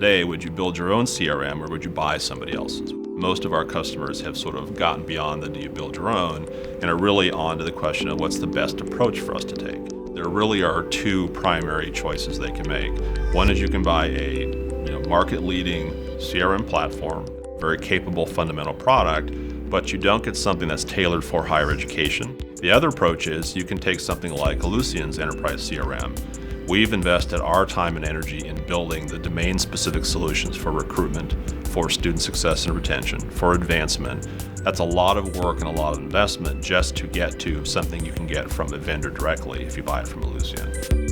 today, would you build your own CRM or would you buy somebody else's? Most of our customers have sort of gotten beyond the do you build your own and are really on to the question of what's the best approach for us to take. There really are two primary choices they can make. One is you can buy a market-leading CRM platform, very capable fundamental product, but you don't get something that's tailored for higher education. The other approach is you can take something like Ellucian's Enterprise CRM. We've invested our time and energy in building the domain-specific solutions for recruitment, for student success and retention, for advancement. That's a lot of work and a lot of investment just to get to something you can get from a vendor directly if you buy it from Ellucian.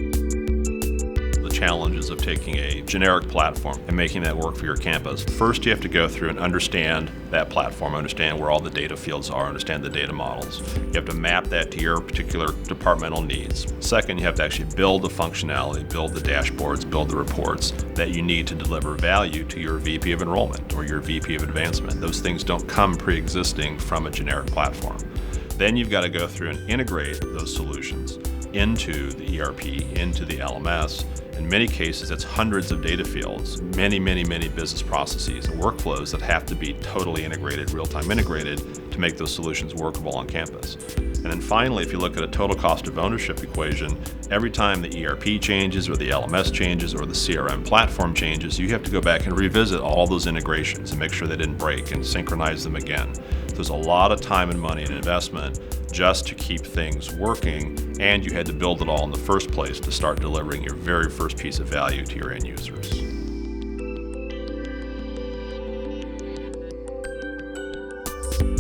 The challenges of taking a generic platform and making that work for your campus. First, you have to go through and understand that platform, understand where all the data fields are, understand the data models. You have to map that to your particular departmental needs. Second, you have to actually build the functionality, build the dashboards, build the reports that you need to deliver value to your VP of enrollment or your VP of advancement. Those things don't come pre-existing from a generic platform. Then you've got to go through and integrate those solutions into the ERP, into the LMS. In many cases, it's hundreds of data fields, many business processes and workflows that have to be totally integrated, real-time integrated, to make those solutions workable on campus. And then finally, if you look at a total cost of ownership equation, every time the ERP changes or the LMS changes or the CRM platform changes, you have to go back and revisit all those integrations and make sure they didn't break and synchronize them again. So there's a lot of time and money and investment just to keep things working, and you had to build it all in the first place to start delivering your very first piece of value to your end users.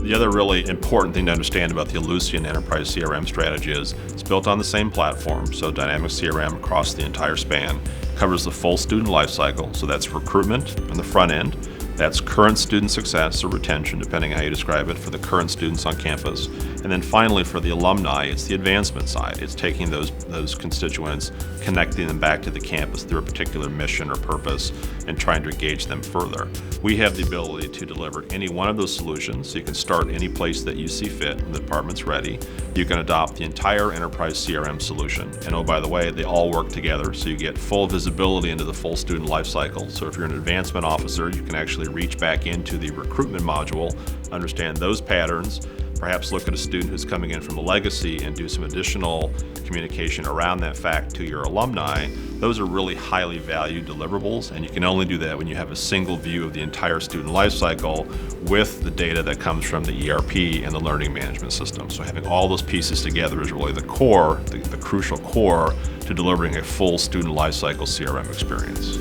The other really important thing to understand about the Ellucian Enterprise CRM strategy is it's built on the same platform, so Dynamic CRM across the entire span, covers the full student lifecycle, so that's recruitment on the front end, that's current student success or retention, depending on how you describe it, for the current students on campus. And then finally, for the alumni, it's the advancement side. It's taking those constituents, connecting them back to the campus through a particular mission or purpose, and trying to engage them further. We have the ability to deliver any one of those solutions, so you can start any place that you see fit when the department's ready. You can adopt the entire enterprise CRM solution. And oh, by the way, they all work together, so you get full visibility into the full student life cycle. So if you're an advancement officer, you can actually reach back into the recruitment module, understand those patterns, perhaps look at a student who's coming in from a legacy and do some additional communication around that fact to your alumni. Those are really highly valued deliverables, and you can only do that when you have a single view of the entire student life cycle with the data that comes from the ERP and the learning management system. So having all those pieces together is really the core, the crucial core to delivering a full student life cycle CRM experience.